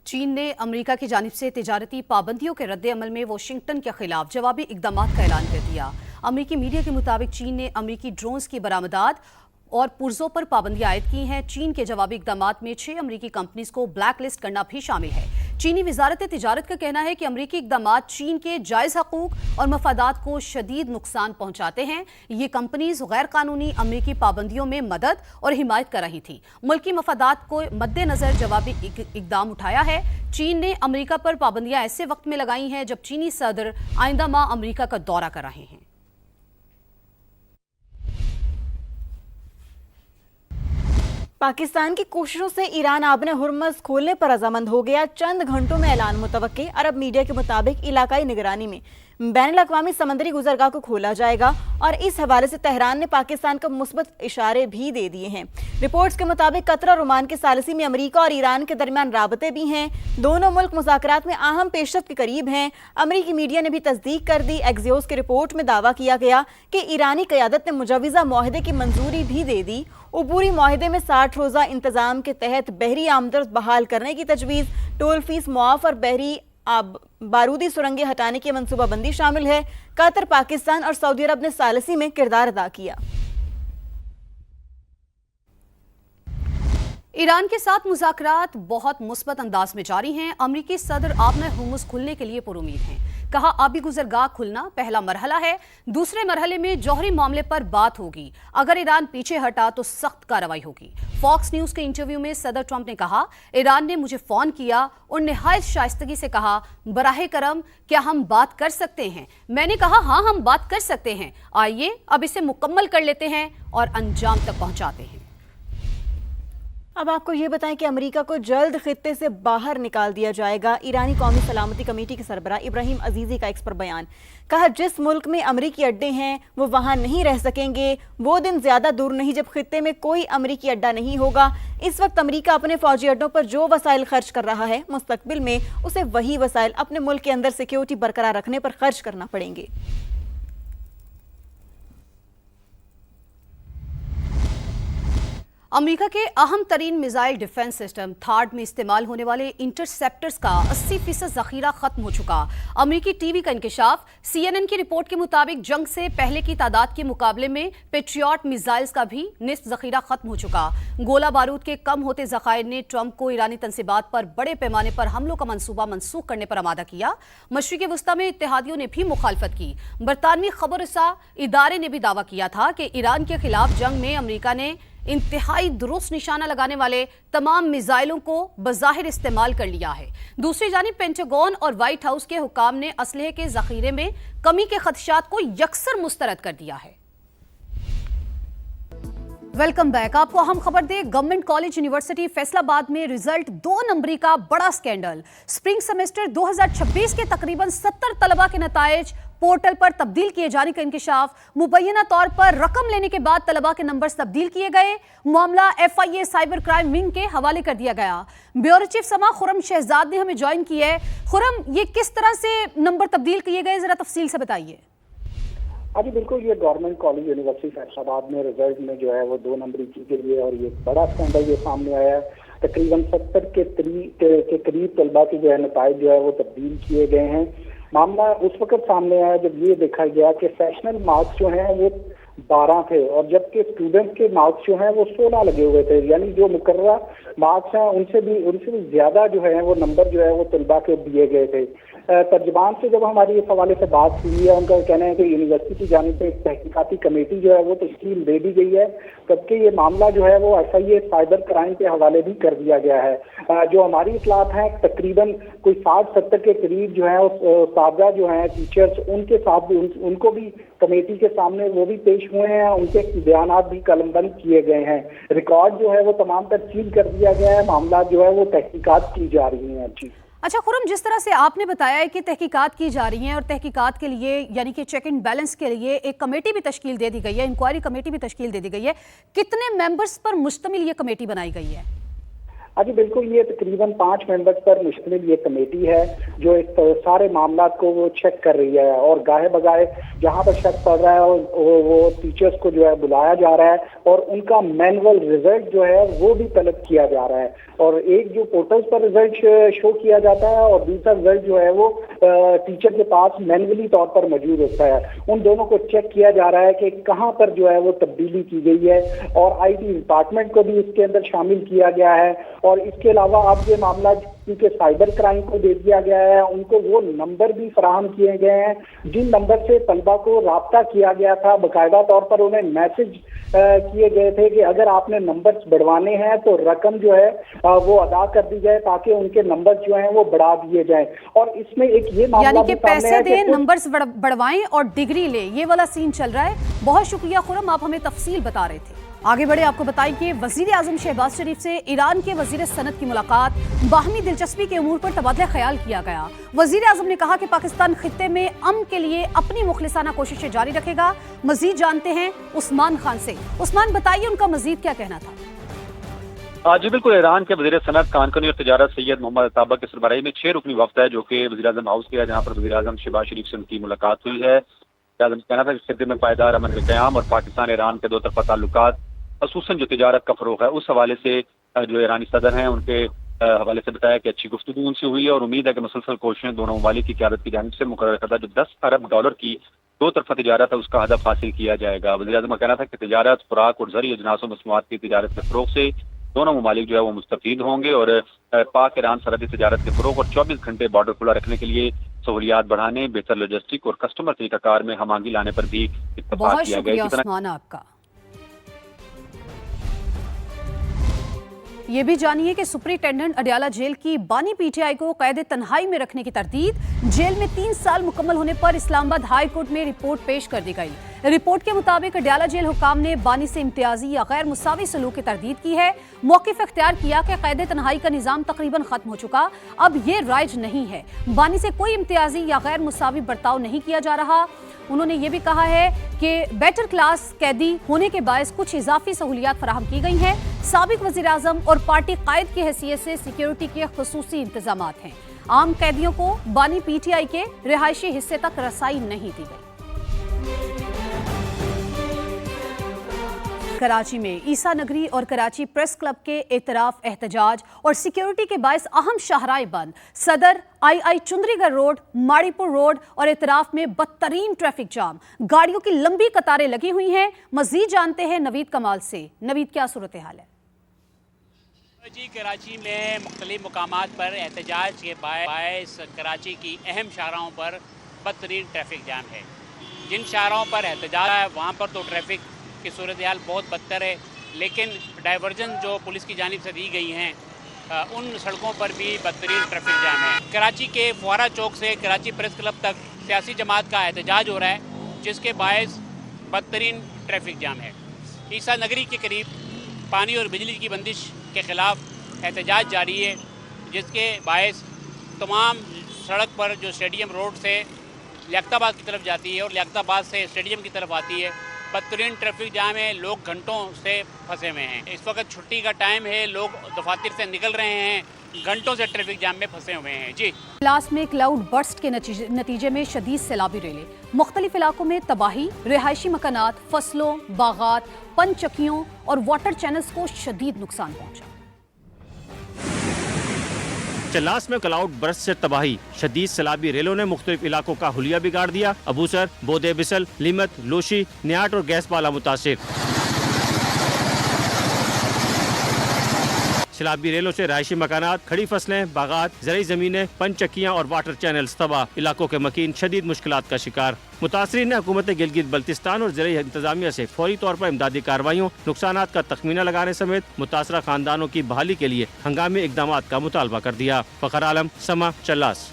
चीन ने अमेरिका की जानिब से तिजारती पाबंदियों के रद्द-ए-अमल में वाशिंगटन के खिलाफ जवाबी इक़दामात का ऐलान कर दिया। अमेरिकी मीडिया के मुताबिक चीन ने अमेरिकी ड्रोन्स की बरामदात और पुर्जों पर पाबंदियां आयद की हैं। चीन के जवाबी इक़दामात में 6 अमेरिकी कंपनीज को ब्लैक लिस्ट करना भी शामिल है। चीनी वजारत तिजारत का कहना है कि अमेरिकी इक़दामात चीन के जायज़ हकूक और मफादात को शदीद नुकसान पहुंचाते हैं। ये कंपनीज गैर कानूनी अमेरिकी पाबंदियों में मदद और हिमायत कर रही थी। मुल्की मफादात को मद्देनजर जवाबी इक़दाम उठाया है। चीन ने अमेरिका पर पाबंदियां ऐसे वक्त में लगाई हैं जब चीनी सदर आइंदा माह अमेरिका का दौरा कर रहे हैं। पाकिस्तान की कोशिशों से ईरान आबने हुर्मज़ खोलने पर रजामंद हो गया। चंद घंटों में ऐलान मुतवक्के। अरब मीडिया के मुताबिक इलाकाई निगरानी में बैनुल-अक़वामी समंदरी गुज़रगाह को खोला जाएगा और इस हवाले से तेहरान ने पाकिस्तान को मुस्बत इशारे भी दे दिए हैं। रिपोर्ट्स के मुताबिक कतर और ओमान के सालिसी में अमेरिका और ईरान के दरमियान राबते भी हैं। दोनों मुल्क मुज़ाकरात में अहम पेशरफ्त के करीब हैं। अमेरिकी मीडिया ने भी तस्दीक कर दी। एक्सियोस की रिपोर्ट में दावा किया गया कि ईरानी क़यादत ने मुजव्वज़ा मुआहदे की मंजूरी भी दे दी। उबूरी मुआहदे में 60 रोज़ा इंतज़ाम के तहत बहरी आमदरफ्त बहाल करने की तजवीज़, टोल फीस मुआफ़ और बहरी बारूदी सुरंगें हटाने की मनसूबाबंदी शामिल है। कतर, पाकिस्तान और सऊदी अरब ने सालिसी में किरदार अदा किया। ईरान के साथ मुज़ाकरात बहुत मुस्बत अंदाज में जारी हैं। अमेरिकी सदर आबने हुर्मुज़ खुलने के लिए पुरुमीद हैं। कहा, आबी गुज़रगाह खुलना पहला मरहला है। दूसरे मरहले में जौहरी मामले पर बात होगी। अगर ईरान पीछे हटा तो सख्त कार्रवाई होगी। फॉक्स न्यूज़ के इंटरव्यू में सदर ट्रंप ने कहा, ईरान ने मुझे फ़ोन किया और निहायत शाइस्तगी से कहा, बराहे करम क्या हम बात कर सकते हैं? मैंने कहा, हाँ हम बात कर सकते हैं। आइए अब इसे मुकम्मल कर लेते हैं और अंजाम तक पहुँचाते हैं। अब आपको ये बताएं कि अमेरिका को जल्द खित्ते से बाहर निकाल दिया जाएगा। ईरानी कौमी सलामती कमेटी के सरबराह इब्राहिम अजीज़ी का एक्स पर बयान। कहा, जिस मुल्क में अमेरिकी अड्डे हैं वो वहाँ नहीं रह सकेंगे। वो दिन ज़्यादा दूर नहीं जब खित्ते में कोई अमेरिकी अड्डा नहीं होगा। इस वक्त अमेरिका अपने फौजी अड्डों पर जो वसाइल खर्च कर रहा है, मुस्तकबिल में उसे वही वसाइल अपने मुल्क के अंदर सिक्योरिटी बरकरार रखने पर खर्च करना पड़ेंगे। अमेरिका के अहम तरीन मिसाइल डिफेंस सिस्टम थार्ड में इस्तेमाल होने वाले इंटरसेप्टर्स का 80% ज़ख़ीरा खत्म हो चुका। अमेरिकी टीवी का इंकशाफ। CNN की रिपोर्ट के मुताबिक जंग से पहले की तादाद के मुकाबले में पेट्रियट मिसाइल्स का भी निस्फ ज़ख़ीरा खत्म हो चुका। गोला बारूद के कम होते ज़खायर ने ट्रंप को ईरानी तनसीबात पर बड़े पैमाने पर हमलों का मंसूबा मनसूख करने पर आमादा किया। मशरिक़ वस्ता में इत्तेहादियों ने भी मुखालफत की। बरतानवी खबर रसा इदारे ने भी दावा किया था कि ईरान के खिलाफ जंग में अमेरिका ने इंतहाई दुरुस्त निशाना लगाने वाले तमाम मिसाइलों को बज़ाहिर इस्तेमाल कर लिया है। दूसरी जानिब पेंटागन और व्हाइट हाउस के हुकाम ने असलहे के ज़ख़ीरे में कमी के खदशात को यकसर मुस्तरद कर दिया है। Welcome back. आपको अहम खबर दे, गवर्नमेंट कॉलेज यूनिवर्सिटी फैसलाबाद में रिजल्ट 2 नंबरी का बड़ा स्कैंडल। स्प्रिंग सेमेस्टर 2026 के तकरीबन 70 तलबा के नताइज पोर्टल पर तब्दील किए जाने का इंकशाफ। मुबैना तौर पर रकम लेने के बाद तलबा के नंबर तब्दील किए गए। मामला FIA साइबर क्राइम विंग के हवाले कर दिया गया। ब्यूरो चीफ समा खुरम शहजाद ने हमें ज्वाइन किया है। खुरम, ये किस तरह से नंबर तब्दील किए गए, जरा तफसील से बताइए। जी बिल्कुल, ये गवर्नमेंट कॉलेज यूनिवर्सिटी फैसलाबाद में रिजल्ट में जो है वो 2 नंबरी की गई है और ये बड़ा स्कैंडल ये सामने आया है। तकरीबन 70 के करीब तलबा के जो है नताइज जो है वो तब्दील किए गए हैं। मामला उस वक्त सामने आया जब ये देखा गया कि सेशनल मार्क्स जो हैं वो 12 थे और जबकि स्टूडेंट्स के मार्क्स जो हैं वो 16 लगे हुए थे। यानी जो मुकर्ररा मार्क्स हैं उनसे भी ज़्यादा जो है वो नंबर जो है वो तलबा के दिए गए थे। तर्जमान से जब हमारी इस हवाले से बात हुई है, उनका कहना है कि यूनिवर्सिटी की जानिब से एक तहकीकाती कमेटी जो है वो तश्कील दे दी गई है, जबकि ये मामला जो है वो FIA साइबर क्राइम के हवाले भी कर दिया गया है। जो हमारी इतलात हैं तकरीबन कोई 60-70 के करीब जो है उस्ताद जो हैं टीचर्स, उनके साथ भी उनको भी कमेटी के सामने वो भी पेश हुए हैं। उनके बयानात भी कलमबंद किए गए हैं। रिकॉर्ड जो है वो तमाम तर सील कर दिया गया है। मामला जो है वो तहकीकात की जा रही हैं। जी अच्छा खुरम, जिस तरह से आपने बताया है कि तहकीकात की जा रही हैं और तहकीकात के लिए यानी कि चेक एंड बैलेंस के लिए एक कमेटी भी तश्कील दे दी गई है, इंक्वायरी कमेटी भी तश्कील दे दी गई है, कितने मेंबर्स पर मुश्तमिल ये कमेटी बनाई गई है? جی بالکل، یہ تقریباً 5 ممبرز پر مشتمل یہ کمیٹی ہے جو اس سارے معاملات کو وہ چیک کر رہی ہے، اور گاہے بگاہے جہاں پر شک پڑ رہا ہے وہ ٹیچرز کو جو ہے بلایا جا رہا ہے اور ان کا مینول رزلٹ جو ہے وہ بھی طلب کیا جا رہا ہے، اور ایک جو پورٹلز پر رزلٹ شو کیا جاتا ہے اور دوسرا رزلٹ جو ہے وہ ٹیچر کے پاس مینولی طور پر موجود ہوتا ہے، ان دونوں کو چیک کیا جا رہا ہے کہ کہاں پر جو ہے وہ تبدیلی کی گئی ہے، اور آئی ٹی ڈپارٹمنٹ کو بھی اس کے اندر شامل کیا گیا ہے، اور اس کے علاوہ اب یہ معاملہ کیونکہ سائبر کرائم کو دے دیا گیا ہے، ان کو وہ نمبر بھی فراہم کیے گئے ہیں جن نمبر سے طلبہ کو رابطہ کیا گیا تھا، باقاعدہ طور پر انہیں میسج کیے گئے تھے کہ اگر آپ نے نمبرز بڑھوانے ہیں تو رقم جو ہے وہ ادا کر دی جائے تاکہ ان کے نمبرز جو ہیں وہ بڑھا دیے جائیں، اور اس میں ایک یہ معاملہ یعنی کہ بھی سامنے پیسے ہے دیں، کہ نمبرز بڑھوائیں اور ڈگری لیں، یہ والا سین چل رہا ہے۔ بہت شکریہ خرم، آپ ہمیں تفصیل بتا رہے تھے۔ آگے بڑھے، آپ کو بتائیں کہ وزیر اعظم شہباز شریف سے ایران کے وزیر صنعت کی ملاقات، باہمی دلچسپی کے امور پر تبادلہ خیال کیا گیا۔ وزیر اعظم نے کہا کہ پاکستان خطے میں امن کے لیے اپنی مخلصانہ کوششیں جاری رکھے گا۔ مزید جانتے ہیں عثمان خان سے۔ عثمان، بتائیے ان کا مزید کیا کہنا تھا؟ جی بالکل، ایران کے وزیر صنعت کانکنی اور تجارت سید محمد عطابہ کی سربراہی میں 6 رکنی وفد ہے جو کہ وزیر اعظم ہاؤس کے ہے، جہاں پر وزیر اعظم شہباز شریف سے ان کی ملاقات ہوئی ہے۔ وزیر اعظم کا کہنا تھا کہ خطے میں پائیدار امن کا قیام اور پاکستان ایران کے 2 طرفہ تعلقات، خصوصاً جو تجارت کا فروغ ہے، اس حوالے سے جو ایرانی صدر ہیں ان کے حوالے سے بتایا کہ اچھی گفتگو ان سے ہوئی ہے، اور امید ہے کہ مسلسل کوششیں دونوں ممالک کی قیادت کی جانب سے مقرر کردہ جو $10 ارب کی 2 طرفہ تجارت ہے اس کا ہدف حاصل کیا جائے گا۔ وزیر اعظم کا کہنا تھا کہ تجارت، خوراک اور زرعی اجناس و مصنوعات کی تجارت کے فروغ سے دونوں ممالک جو ہے وہ مستفید ہوں گے، اور پاک ایران سرحدی تجارت کے فروغ اور 24 گھنٹے بارڈر کھلا رکھنے کے لیے سہولیات بڑھانے، بہتر لاجسٹک اور کسٹمر طریقہ کار میں ہم آہنگی لانے پر بھی اتفاق بہت کیا گیا۔ شکریہ عثمان آپ کا۔ یہ بھی جانیے کہ سپرنٹینڈنٹ اڈیالہ جیل کی بانی پی ٹی آئی کو قید تنہائی میں رکھنے کی تردید۔ جیل میں 3 سال مکمل ہونے پر اسلام آباد ہائی کورٹ میں رپورٹ پیش کر دی گئی۔ رپورٹ کے مطابق اڈیالہ جیل حکام نے بانی سے امتیازی یا غیر مساوی سلوک کی تردید کی ہے۔ موقف اختیار کیا کہ قید تنہائی کا نظام تقریباً ختم ہو چکا، اب یہ رائج نہیں ہے، بانی سے کوئی امتیازی یا غیر مساوی برتاؤ نہیں کیا جا رہا۔ انہوں نے یہ بھی کہا ہے کہ بیٹر کلاس قیدی ہونے کے باعث کچھ اضافی سہولیات فراہم کی گئی ہیں۔ سابق وزیر اعظم اور پارٹی قائد کی حیثیت سے سیکیورٹی کے خصوصی انتظامات ہیں۔ عام قیدیوں کو بانی پی ٹی آئی کے رہائشی حصے تک رسائی نہیں دی گئی۔ کراچی میں عیسیٰ نگری اور کراچی پریس کلب کے اعتراف، احتجاج اور سیکیورٹی کے باعث اہم شاہراہیں بند۔ صدر آئی چندری گڑھ روڈ، ماڑی پور روڈ اور اعتراف میں بدترین ٹریفک جام، گاڑیوں کی لمبی قطاریں لگی ہوئی ہیں۔ مزید جانتے ہیں نوید کمال سے۔ نوید، کیا صورتحال ہے؟ جی، کراچی میں مختلف مقامات پر احتجاج کے باعث کراچی کی اہم شاہراہوں پر بدترین ٹریفک جام ہے۔ جن شاہراہوں پر احتجاج ہے وہاں پر تو ٹریفک کی صورتحال بہت بدتر ہے، لیکن ڈائیورژن جو پولیس کی جانب سے دی گئی ہیں ان سڑکوں پر بھی بدترین ٹریفک جام ہے۔ کراچی کے فوارہ چوک سے کراچی پریس کلب تک سیاسی جماعت کا احتجاج ہو رہا ہے، جس کے باعث بدترین ٹریفک جام ہے۔ عیسیٰ نگری کے قریب پانی اور بجلی کی بندش کے خلاف احتجاج جاری ہے، جس کے باعث تمام سڑک پر جو اسٹیڈیم روڈ سے لیاقت آباد کی طرف جاتی ہے اور لیاقت آباد سے اسٹیڈیم کی طرف آتی ہے، بدترین ٹریفک جام ہے۔ لوگ گھنٹوں سے پھنسے ہوئے ہیں۔ اس وقت چھٹی کا ٹائم ہے، لوگ دفاتر سے نکل رہے ہیں، گھنٹوں سے ٹریفک جام میں پھنسے ہوئے ہیں۔ جی، کلاس میں کلاؤڈ برسٹ کے نتیجے میں شدید سیلابی ریلیں، مختلف علاقوں میں تباہی، رہائشی مکانات، فصلوں، باغات، پن چکیوں اور واٹر چینلز کو شدید نقصان پہنچا۔ چلاس میں کلاؤڈ برسٹ سے تباہی، شدید سیلابی ریلوں نے مختلف علاقوں کا حلیہ بگاڑ دیا۔ ابوسر، بودے بسل، لیمت، لوشی، نیاٹ اور گیس بالا متاثر۔ سیلابی ریلوں سے رہائشی مکانات، کھڑی فصلیں، باغات، زرعی زمینیں، پن چکیاں اور واٹر چینلز تباہ، علاقوں کے مکین شدید مشکلات کا شکار۔ متاثرین نے حکومت گلگت بلتستان اور زرعی انتظامیہ سے فوری طور پر امدادی کارروائیوں، نقصانات کا تخمینہ لگانے سمیت متاثرہ خاندانوں کی بحالی کے لیے ہنگامی اقدامات کا مطالبہ کر دیا۔ فخر عالم، سما، چلاس۔